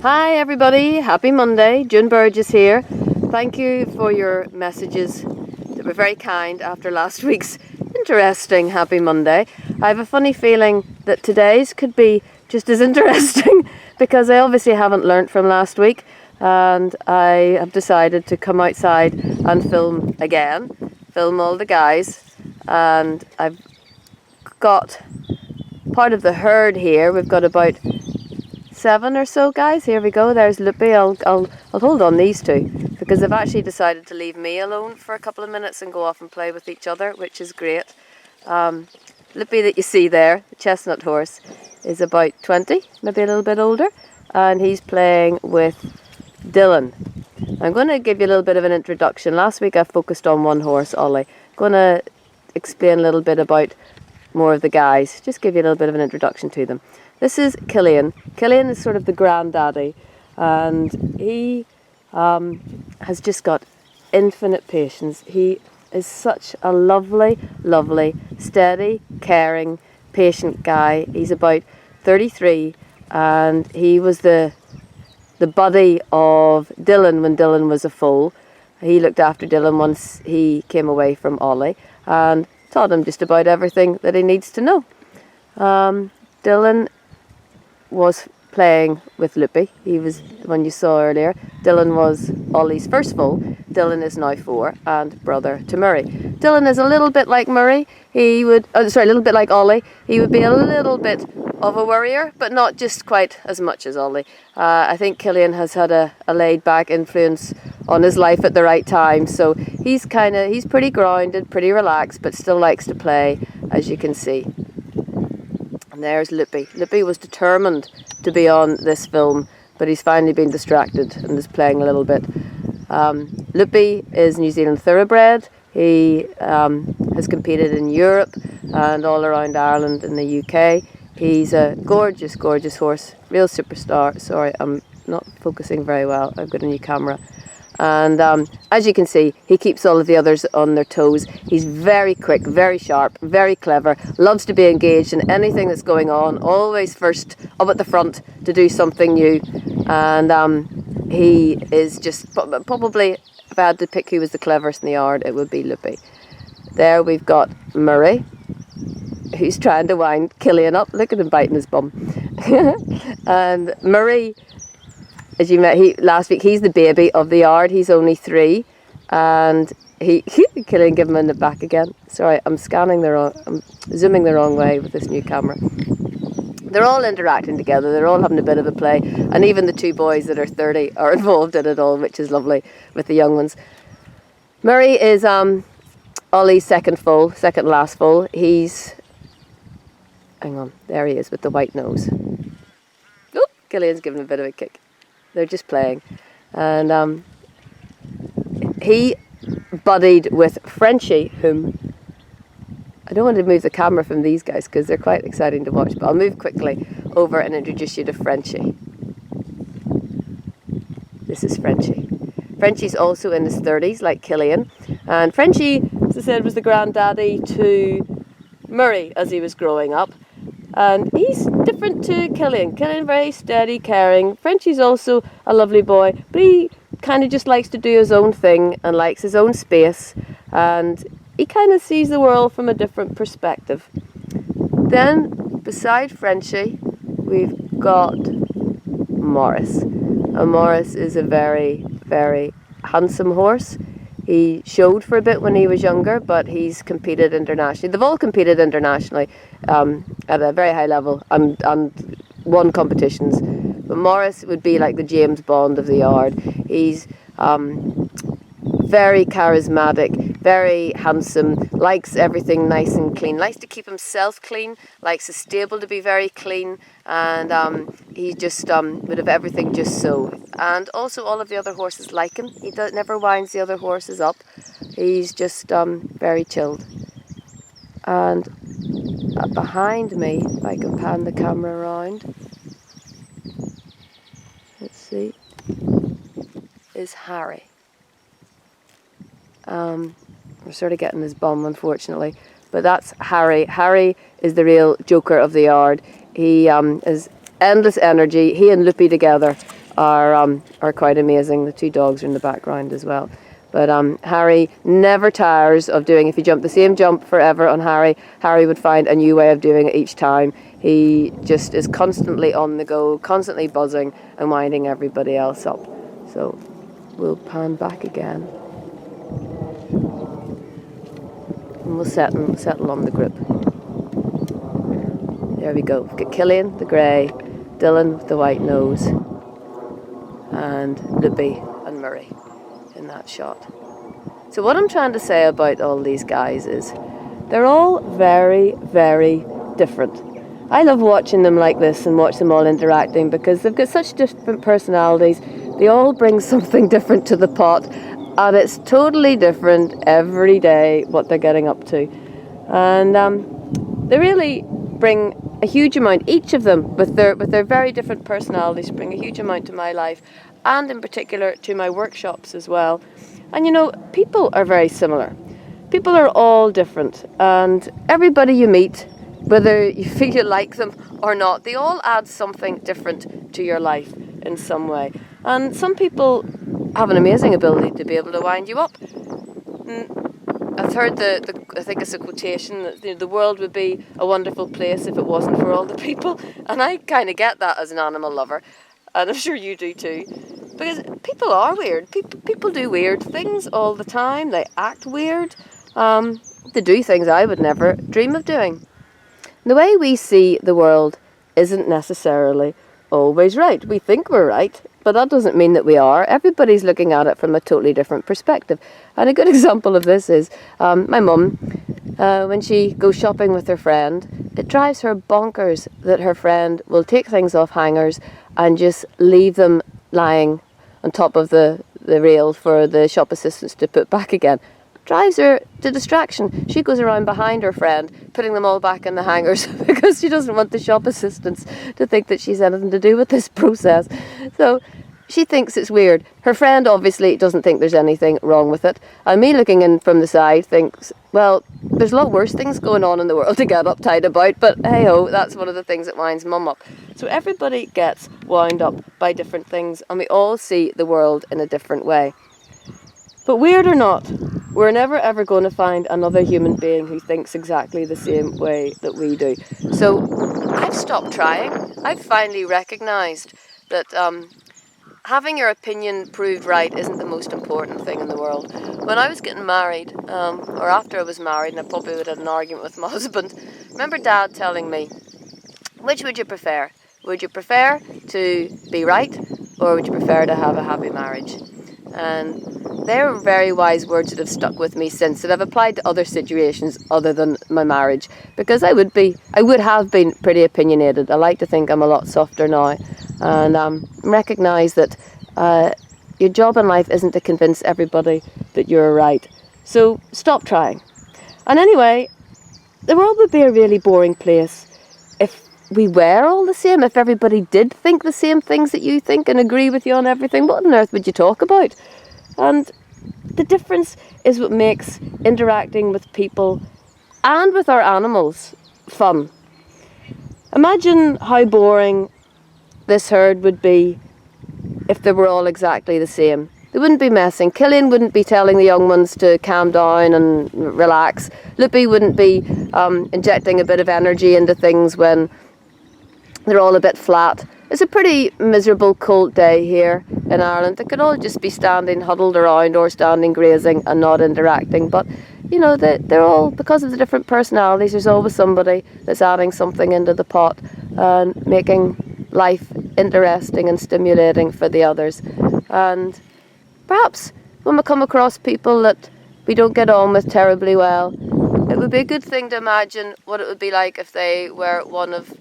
Hi everybody, happy Monday. June Burgess here. Thank you for your messages that were very kind after last week's interesting Happy Monday. I have a funny feeling that today's could be just as interesting because I obviously haven't learnt from last week, and I have decided to come outside and film again, film all the guys, and I've got part of the herd here. We've got about 7 or so guys. Here we go. There's Loopy. I'll hold on these two because they've actually decided to leave me alone for a couple of minutes and go off and play with each other, which is great. Loopy that you see there, the chestnut horse, is about 20, maybe a little bit older, and he's playing with Dylan. I'm going to give you a little bit of an introduction. Last week I focused on one horse, Ollie. I'm going to explain a little bit about more of the guys, just give you a little bit of an introduction to them. This is Killian. Killian is sort of the granddaddy, and he has just got infinite patience. He is such a lovely, lovely, steady, caring, patient guy. He's about 33, and he was the buddy of Dylan when Dylan was a foal. He looked after Dylan once he came away from Ollie and taught him just about everything that he needs to know. Dylan was playing with Loopy. He was the one you saw earlier. Dylan was Ollie's first foal. Dylan is now 4 and brother to Murray. Dylan is a little bit like Murray. A little bit like Ollie. He would be a little bit of a worrier, but not just quite as much as Ollie. I think Killian has had a laid back influence on his life at the right time, so he's pretty grounded, pretty relaxed, but still likes to play, as you can see. And there's Loopy. Loopy was determined to be on this film, but he's finally been distracted and is playing a little bit. Loopy is New Zealand thoroughbred. He has competed in Europe and all around Ireland and the UK. He's a gorgeous, gorgeous horse, real superstar. Sorry, I'm not focusing very well. I've got a new camera. And as you can see, he keeps all of the others on their toes. He's very quick, very sharp, very clever, loves to be engaged in anything that's going on, always first up at the front to do something new. And he is just probably, if I had to pick who was the cleverest in the yard, it would be Loopy. There we've got Murray, who's trying to wind Killian up. Look at him biting his bum. And Murray, as you met last week, he's the baby of the yard. He's only 3, and Killian give him in the back again. Sorry, I'm zooming the wrong way with this new camera. They're all interacting together. They're all having a bit of a play, and even the 2 boys that are 30 are involved in it all, which is lovely with the young ones. Murray is Ollie's second last foal. Hang on, there he is with the white nose. Oh, Killian's giving a bit of a kick. They're just playing. And he buddied with Frenchie, whom I don't want to move the camera from these guys because they're quite exciting to watch, but I'll move quickly over and introduce you to Frenchie. This is Frenchie. Frenchie's also in his 30s, like Killian. And Frenchie, as I said, was the granddaddy to Murray as he was growing up. And he's different to Killian. Killian very steady, caring. Frenchie's also a lovely boy, but he kind of just likes to do his own thing and likes his own space, and he kind of sees the world from a different perspective. Then, beside Frenchie, we've got Morris. And Morris is a very, very handsome horse. He showed for a bit when he was younger, but he's competed internationally. They've all competed internationally at a very high level and won competitions. But Morris would be like the James Bond of the yard. He's very charismatic, very handsome, likes everything nice and clean, likes to keep himself clean, likes his stable to be very clean, and he just would have everything just so. And also all of the other horses like him. He never winds the other horses up. He's just very chilled. And behind me, if I can pan the camera around, let's see, is Harry. We're sort of getting his bum, unfortunately, but that's Harry. Harry is the real joker of the yard. He has endless energy. He and Loopy together are quite amazing. The two dogs are in the background as well. But Harry never tires of doing, if you jump the same jump forever on Harry, Harry would find a new way of doing it each time. He just is constantly on the go, constantly buzzing and winding everybody else up. So we'll pan back again. And we'll settle on the group. There we go. We've got Killian, the grey, Dylan with the white nose, and Lippy and Murray in that shot. So what I'm trying to say about all these guys is they're all very, very different. I love watching them like this and watch them all interacting because they've got such different personalities. They all bring something different to the pot, and it's totally different every day what they're getting up to. And they really bring a huge amount, each of them with their very different personalities, bring a huge amount to my life, and in particular to my workshops as well. And you know, people are very similar. People are all different, and everybody you meet, whether you feel you like them or not, they all add something different to your life in some way. And some people have an amazing ability to be able to wind you up. I've heard I think it's a quotation that the world would be a wonderful place if it wasn't for all the people, and I kind of get that as an animal lover, and I'm sure you do too, because people are weird. People do weird things all the time. They act weird. They do things I would never dream of doing. The way we see the world isn't necessarily always right. We think we're right, but that doesn't mean that we are. Everybody's looking at it from a totally different perspective. And a good example of this is my mum, when she goes shopping with her friend, it drives her bonkers that her friend will take things off hangers and just leave them lying on top of the rail for the shop assistants to put back again. Drives her to distraction. She goes around behind her friend, putting them all back in the hangers because she doesn't want the shop assistants to think that she's anything to do with this process. So she thinks it's weird. Her friend obviously doesn't think there's anything wrong with it. And me looking in from the side thinks, well, there's a lot worse things going on in the world to get uptight about, but hey-ho, that's one of the things that winds mum up. So everybody gets wound up by different things, and we all see the world in a different way. But weird or not, we're never ever going to find another human being who thinks exactly the same way that we do. So I've stopped trying. I've finally recognised that having your opinion proved right isn't the most important thing in the world. When I was getting married, or after I was married, and I probably would have had an argument with my husband, I remember Dad telling me, which would you prefer? Would you prefer to be right, or would you prefer to have a happy marriage? And they're very wise words that have stuck with me since, that I've applied to other situations other than my marriage, because I would have been pretty opinionated. I like to think I'm a lot softer now, and recognise that your job in life isn't to convince everybody that you're right. So stop trying. And anyway, the world would be a really boring place if we were all the same. If everybody did think the same things that you think and agree with you on everything, what on earth would you talk about? And the difference is what makes interacting with people and with our animals fun. Imagine how boring this herd would be if they were all exactly the same. They wouldn't be messing. Killian wouldn't be telling the young ones to calm down and relax. Lippy wouldn't be injecting a bit of energy into things when they're all a bit flat. It's a pretty miserable cold day here in Ireland. They could all just be standing huddled around or standing grazing and not interacting. But, you know, they're all, because of the different personalities, there's always somebody that's adding something into the pot and making life interesting and stimulating for the others. And perhaps when we come across people that we don't get on with terribly well, it would be a good thing to imagine what it would be like if they were one of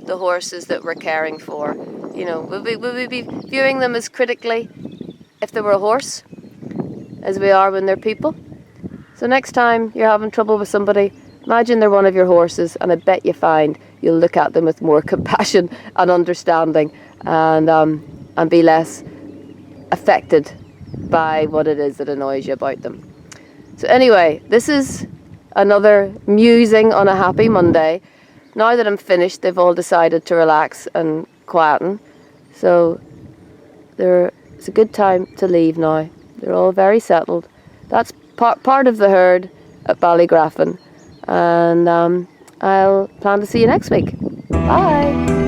the horses that we're caring for. You know, would we be viewing them as critically if they were a horse as we are when they're people? So next time you're having trouble with somebody, imagine they're one of your horses, and I bet you find you'll look at them with more compassion and understanding, and be less affected by what it is that annoys you about them. So anyway, this is another musing on a happy Monday. Now that I'm finished, they've all decided to relax and quieten. So it's a good time to leave now. They're all very settled. That's part of the herd at Ballygraffin, and I'll plan to see you next week. Bye.